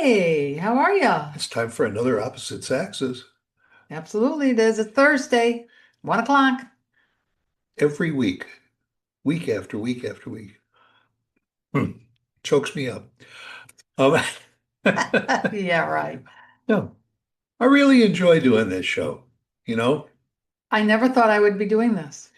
Hey, how are you? It's time for another opposite Saxes. Absolutely, it is. It's Thursday, 1 o'clock. Every week, week after week after week. Hmm. Chokes me up. Um, Yeah, right. no, I really enjoy doing this show. You know, I never thought I would be doing this.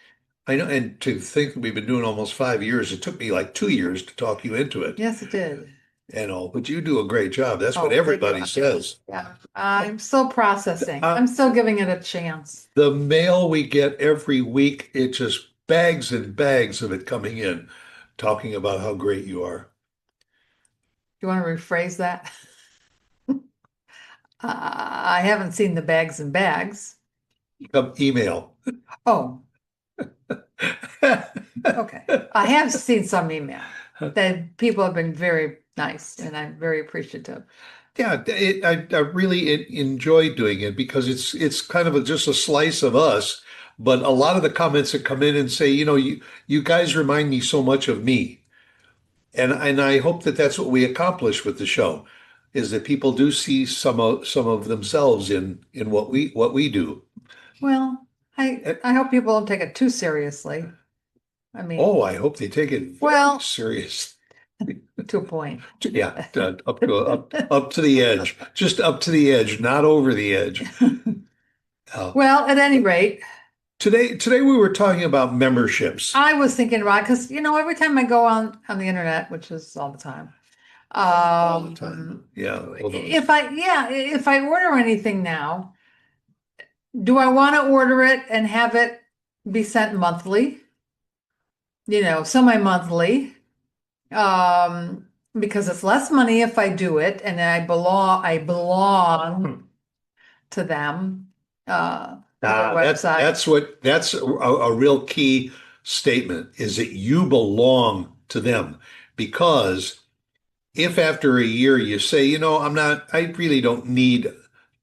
I know, and to think that we've been doing almost 5 years, it took me like 2 years to talk you into it Yes, it did. and all, but you do a great job. That's what Oh, thank you. everybody says. Yeah, I'm still processing. Uh, I'm still giving it a chance. the mail we get every week, it just bags and bags of it coming in, talking about how great you are. You want to rephrase that? I haven't seen the bags and bags. Email. Oh, okay. I have seen some email that people have been very nice, and I'm very appreciative. Yeah, I really enjoy doing it because it's kind of just a slice of us. But a lot of the comments that come in and say, you guys remind me so much of me, and I hope that that's what we accomplish with the show, is that people do see some of themselves in what we do. Well, I Eh, I hope people don't take it too seriously. I mean, Oh, I hope they take it very well, serious. to a point. Yeah, up to the edge, just up to the edge, not over the edge. Uh, Well, at any rate, today we were talking about memberships I was thinking about because every time I go on the internet, which is all the time, all the time. Yeah, all those. if I order anything now, do I want to order it and have it be sent monthly? Semi-monthly, because it's less money if I do it, and I belong to them, to their website. That's a real key statement is that you belong to them because if after a year you say, I really don't need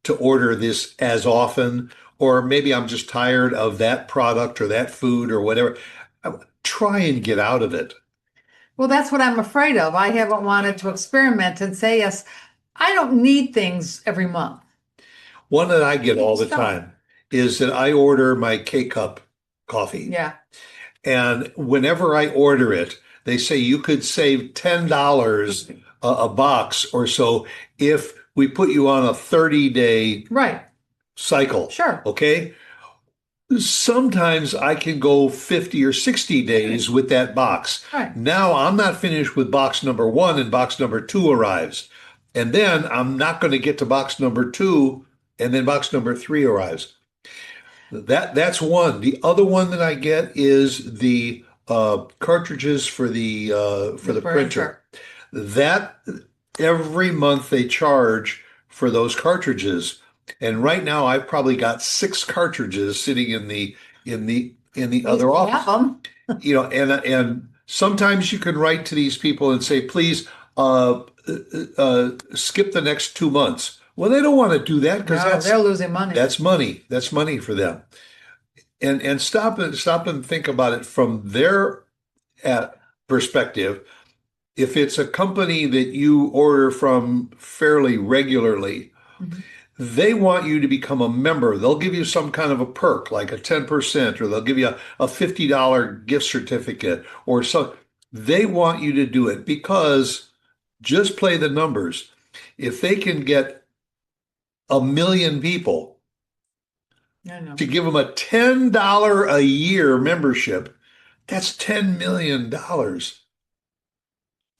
to order this as often, or maybe I'm just tired of that product or that food or whatever, try and get out of it. Well, that's what I'm afraid of. I haven't wanted to experiment and say, yes, I don't need things every month. One that I get all the Just don't. time is that I order my K-cup coffee. Yeah, And whenever I order it, they say you could save $10 a box or so if we put you on a 30-day right. cycle. Sure. Okay. Sometimes I can go 50 or 60 days with that box. Right. Now I'm not finished with box number one and box number two arrives. And then I'm not going to get to box number two and then box number three arrives. That's one. The other one that I get is the cartridges for The the printer. printer. That every month they charge for those cartridges, and right now I've probably got six cartridges sitting in the At least other you have office. them. And sometimes you can write to these people and say, please skip the next 2 months. Well, they don't want to do that because No, they're losing money. that's money. That's money for them. And stop and think about it from their perspective. If it's a company that you order from fairly regularly, Mhm. they want you to become a member. They'll give you some kind of a perk, like a 10%, or they'll give you a $50 gift certificate or so. They want you to do it because just play the numbers. If they can get 1 million people I know. to give them a $10 a year membership, that's $10 million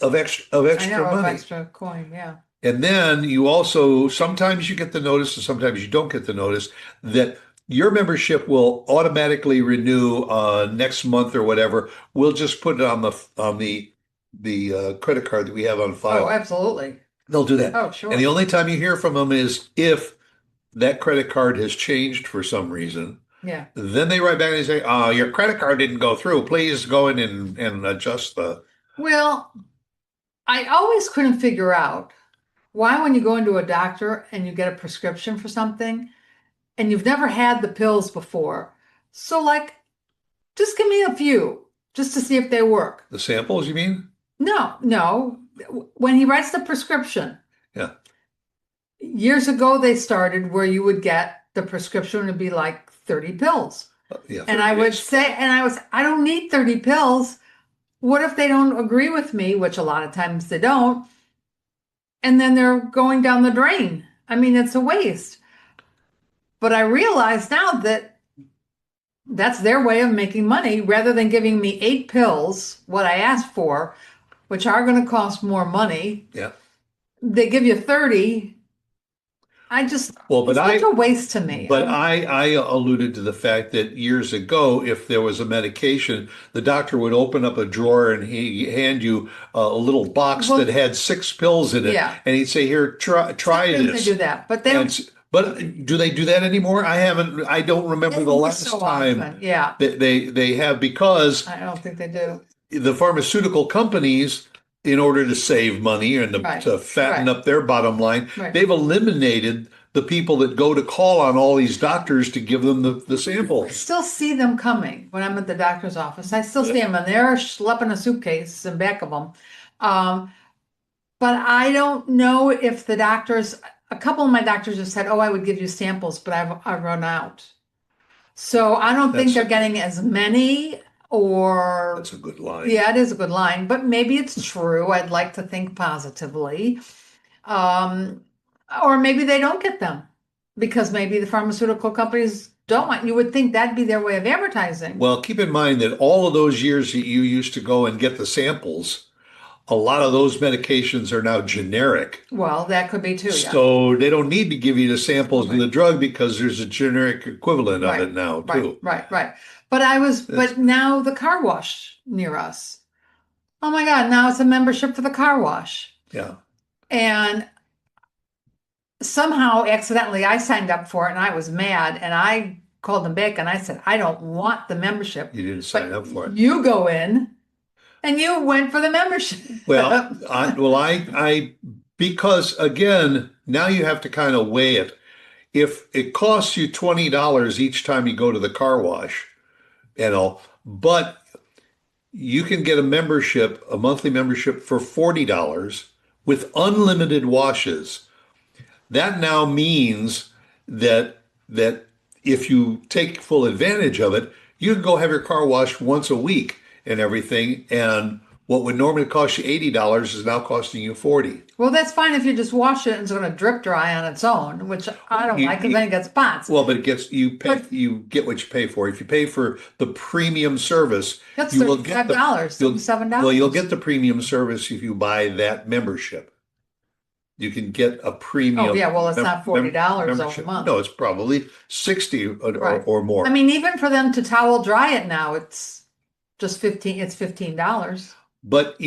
of I extra know of money. extra coin. Yeah. And then you also sometimes you get the notice and sometimes you don't get the notice that your membership will automatically renew next month or whatever. We'll just put it on the credit card that we have on Oh, file. absolutely. They'll do that. Oh, And the sure. only time you hear from them is if that credit card has changed for some reason. Yeah. Then they write back and they say, your credit card didn't go through. Please go in and adjust the. Well, I always couldn't figure out why when you go into a doctor and you get a prescription for something and you've never had the pills before. So like, just give me a few just to see if they work. The samples, you mean? No, no. When he writes the prescription, Yeah. Years ago, they started where you would get the prescription would be like 30 pills. Yeah, And I 30 would days. say, and I don't need 30 pills. What if they don't agree with me, which a lot of times they don't, and then they're going down the drain? I mean, it's a waste. But I realize now that that's their way of making money rather than giving me 8 pills, what I asked for, which are going to cost more money. Yeah. They give you 30. I just, Well, it's such a waste to me. I alluded to the fact that years ago, if there was a medication, the doctor would open up a drawer and he hand you a little box that Well, had 6 pills in it, yeah, and he'd say, "Here, try sometimes they do this." that, but And but do they do that anymore? I haven't. I don't remember the every last so time often. Yeah, that they have, because I don't think they do. the pharmaceutical companies, in order to save money and Right, to fatten right, up their bottom line, right. they've eliminated the people that go to call on all these doctors to give them the I samples. still see them coming when I'm at the doctor's office. I still see them, and they're schlepping a suitcase in back of them. Um, but I don't know if the doctors, a couple of my doctors have said, "Oh, I would give you samples," but I've run out. So I don't think That's they're getting as many, or that's a good line. yeah, it is a good line, but maybe it's true. I'd like to think positively. Um, or maybe they don't get them because maybe the pharmaceutical companies don't want. You would think that'd be their way of advertising. Well, keep in mind that all of those years that you used to go and get the samples, a lot of those medications are now generic. Well, that could be too, yeah. So they don't need to give you the samples of Right, the drug because there's a generic equivalent of right, it now right, too. right, right. That's But now the car wash near us. Oh my God, now it's a membership for the car wash. yeah. And somehow accidentally I signed up for it and I was mad and I called them back and I said, I don't want the membership, You didn't sign but up for it. you go in and you went for the membership. Well, I because again, now you have to kind of weigh it. If it costs you $20 each time you go to the car wash, but you can get a membership, a monthly membership for $40 with unlimited washes. That now means that if you take full advantage of it, you can go have your car washed once a week and everything. And what would normally cost you $80 is now costing you 40. Well, that's fine if you just wash it and it's going to drip dry on its own, which I don't You, like because you then it gets spots. well, but it gets But you get what you pay for. If you pay for the premium service, that's you will get $35, you'll you'll $37. get the premium service if you buy that membership. You can get a Oh, premium yeah. Well, it's not $40 a membership. No, month. it's probably 60 Right. or I more. mean, even for them to towel dry it now, it's just 15, it's $15. But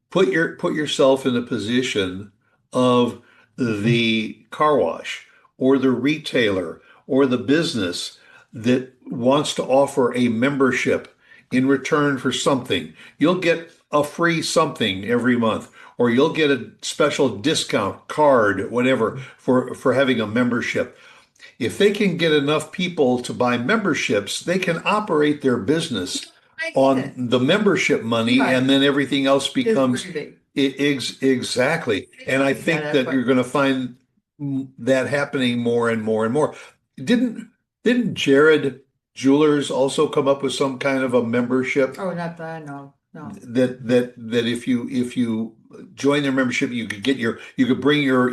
put yourself in the position of the car wash or the retailer or the business that wants to offer a membership in return for something. You'll get a free something every month, or you'll get a special discount card, whatever, for having a membership. If they can get enough people to buy memberships, they can operate their business I get on it. the membership money, Right. and then everything else Is becomes gravy. exactly. And I I get think it, that you're but going to find that happening more and more and more. Didn't didn't Jared Jewelers also come up with some kind of a membership oh, not that, no, no. that if you join their membership, you could bring your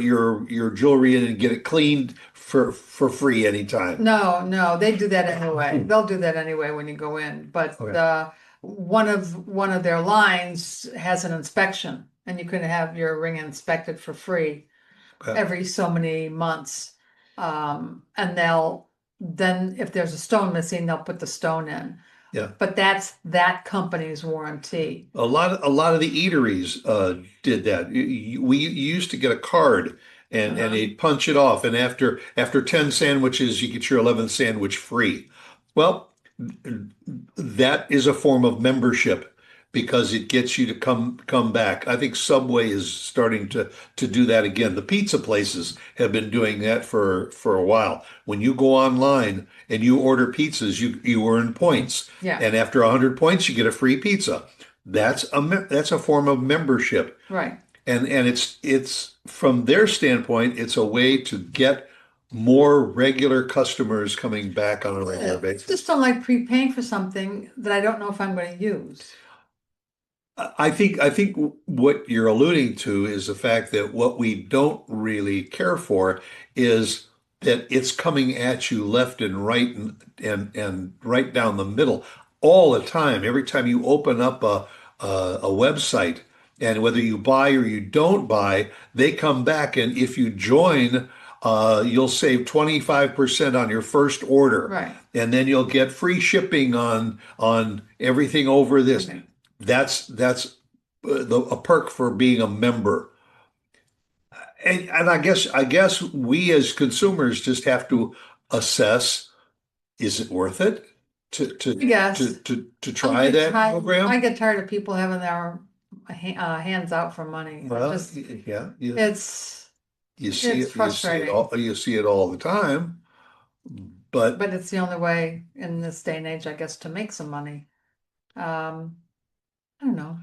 jewelry in and get it cleaned for free anytime. No, no, they do that anyway. They'll do that anyway when you go in. But Okay. one of their lines has an inspection, and you can have your ring inspected for free Okay. every so many months. And they'll then if there's a stone missing, they'll put the stone in. Yeah. But that's that company's warranty. A lot of the eateries did that. We used to get a card and Uh-huh. they'd punch it off, and after 10 sandwiches, you get your 11th sandwich free. Well, that is a form of membership because it gets you to come back. I think Subway is starting to do that again. The pizza places have been doing that for a while. When you go online and you order pizzas, you earn points, Yeah, and after 100 points, you get a free pizza. That's a form of membership. right. And it's from their standpoint, it's a way to get more regular customers coming back on a regular Yeah, just basis. don't like prepaying for something that I don't know if I'm going to use. I think what you're alluding to is the fact that what we don't really care for is that it's coming at you left and right and right down the middle all the time. Every time you open up a website, and whether you buy or you don't buy, they come back, and if you join, you'll save 25% on your first order, Right. and then you'll get free shipping on everything over this. Okay. That's a perk for being a member. And I guess we as consumers just have to assess, is it worth it to I to to guess to try that I program? get tired of people having their hands out for money. Well, yeah, It's you see it's it, frustrating, you see it all the time, but but it's the only way in this day and age, I guess, to make some money. Um, I don't know.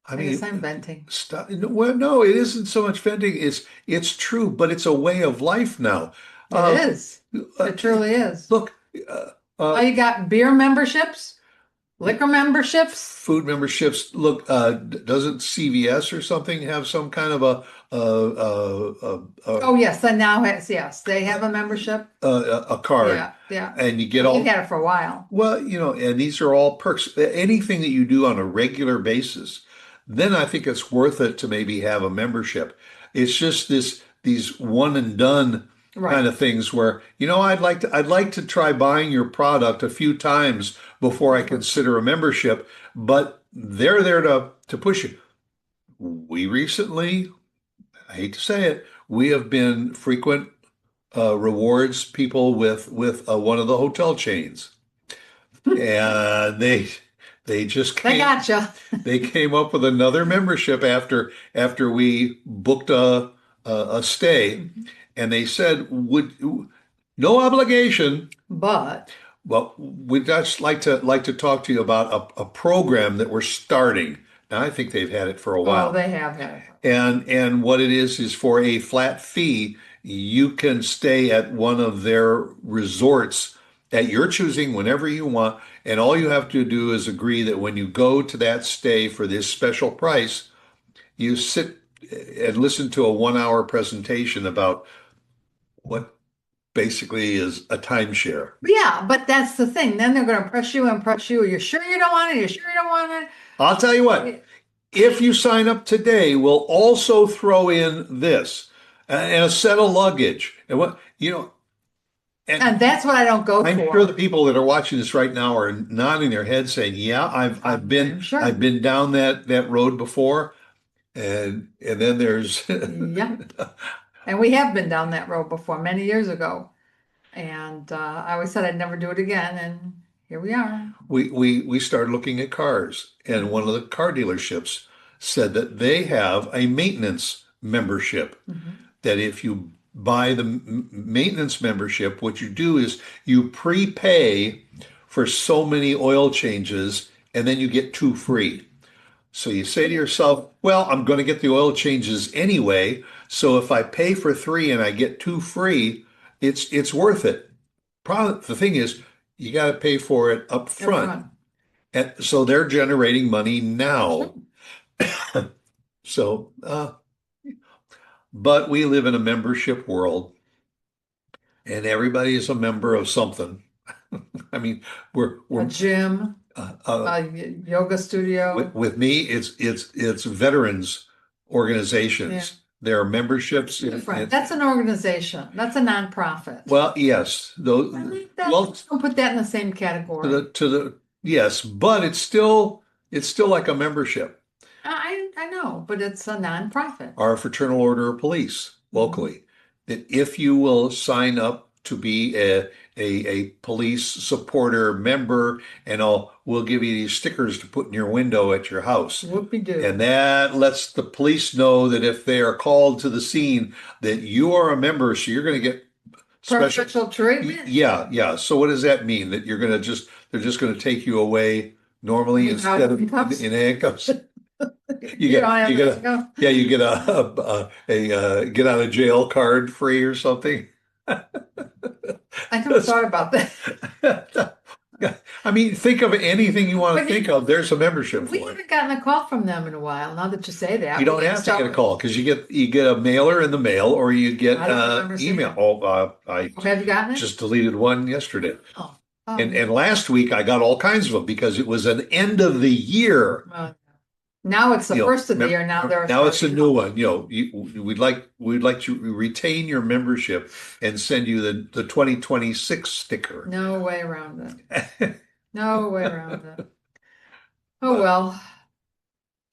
I I guess mean, I'm venting. stop. Well, no, it isn't so much vending. It's true, but it's a way of life now. It Uh, is. uh, It truly is. Look, uh, Oh, uh, you got beer memberships, liquor memberships. food memberships. Look, doesn't CVS or something have some kind of Oh, yes, they now has, yes, they have a membership. a card, Yeah, yeah. and you get Well, they've all, had it for a while. well, and these are all perks. Anything that you do on a regular basis, then I think it's worth it to maybe have a membership. It's just these one and done kind Right. of things where, I'd like to try buying your product a few times before I consider a membership, but they're there to push you. We recently, I hate to say it, we have been frequent rewards people with one of the hotel chains, and they just They came gotcha. they came up with another membership after we booked a stay, Mhm. and they said, would no obligation. But, Well, we'd just like to talk to you about a program that we're starting. Now, I think they've had it for a oh, while. they have had it. And what it is for a flat fee, you can stay at one of their resorts at your choosing whenever you want. And all you have to do is agree that when you go to that stay for this special price, you sit and listen to a 1 hour presentation about what basically is a timeshare. Yeah, but that's the thing. Then they're going to press you and press you. You're sure you don't want it? You're sure you don't want I'll tell you what, it? if you sign up today, we'll also throw in this and a set of luggage. And and And that's what I don't go I'm sure the for. people that are watching this right now are nodding their heads saying, "Yeah, I've been I'm sure. I've been down that road before." And then there's Yeah. And we have been down that road before many years ago. And I always said I'd never do it again. And here we are. we started looking at cars, and one of the car dealerships said that they have a maintenance membership. Mhm. That if you buy the maintenance membership, what you do is you prepay for so many oil changes, and then you get two free. So you say to yourself, well, I'm going to get the oil changes anyway. So if I pay for three and I get two free, it's worth it. Problem, the thing is, you got to pay for it up Up front. front. And so they're generating money Sure. now. So, but we live in a membership world, and everybody is a member of something. I mean, A we're gym, a yoga studio. with me, it's veterans Yeah. organizations. There are memberships Different. That's an organization. That's a nonprofit. well, yes, I those, think that, well, don't put that in the same category. to the yes, but it's still like a membership. I know, but it's a nonprofit. Our Fraternal Order of Police Mhm. locally, that if you will sign up to be a police supporter member, and we'll give you these stickers to put in your window at your house. And Whoopie-doo. that lets the police know that if they are called to the scene, that you are a member, so you're going to get special. Preferential treatment Yeah, yeah. So what does that mean? That they're just going to take you away normally without instead of handcuffs. in handcuffs? You You don't get have you get that. a Go. yeah, you get a get out of jail card free or something. I never thought about that. I mean, think of anything you want to But think of. There's a membership we for it. haven't gotten a call from them in a while. Now that you say You that, don't we have to get a so call because you get a mailer in the mail or you I get don't remember seeing email. it. Oh, I Oh, have you gotten it? just deleted one yesterday. Oh, oh, And last week I got all kinds of them because it was an end of the year. well, now it's the first of the year. Now they're Now it's a starting. new one. We'd like to retain your membership and send you the 2026 sticker. No way around it. No way around it. Oh But well,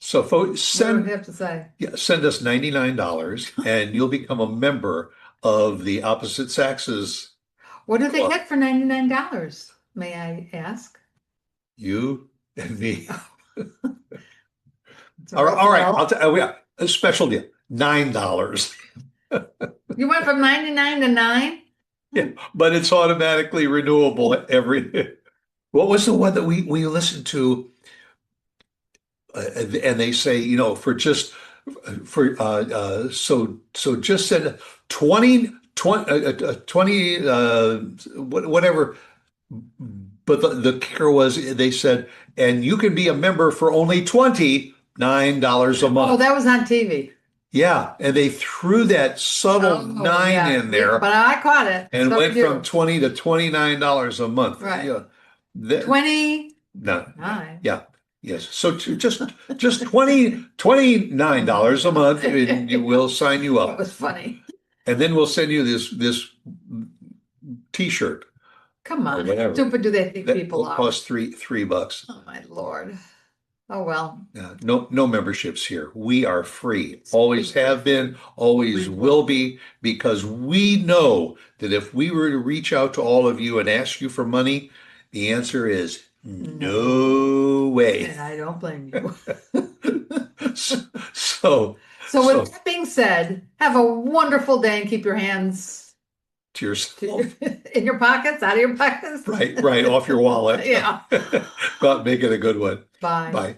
so folks, what do we have to say? yeah, send us $99 and you'll become a member of the Opposite Saxes What do they Club. get for $99? May I ask? You and me. It's a All right, real all right. deal. Yeah, a special deal. $9. You went from 99 to 9? Yeah, but it's automatically renewable every. What was the one that we listened to? And they say, for just for just send 20 20 20 whatever. But the kicker was they said, and you can be a member for only $29 a Oh, month. that was on TV. Yeah, and they threw that subtle Oh, nine yeah. in there But I caught it. and So did went from you. 20 to $29 a month. Right. Yeah, that, 29. no, yeah, yes. So just 20 $29 a month, and you will sign you That up, was funny. and then we'll send you this T-shirt Come or on. How whatever stupid do they think that people will are? cost three bucks. Oh, my Lord. Oh, well. No memberships here. We are free. It's Always completely have free. been, always We will will be. be, because we know that if we were to reach out to all of you and ask you for money, the answer is No. no way. And I don't blame you. So, So, with so that being said, have a wonderful day and keep your hands to yourself, in your pockets, out of your pockets. right, off your wallet. Yeah. Go out and make it a good one. Bye. Bye.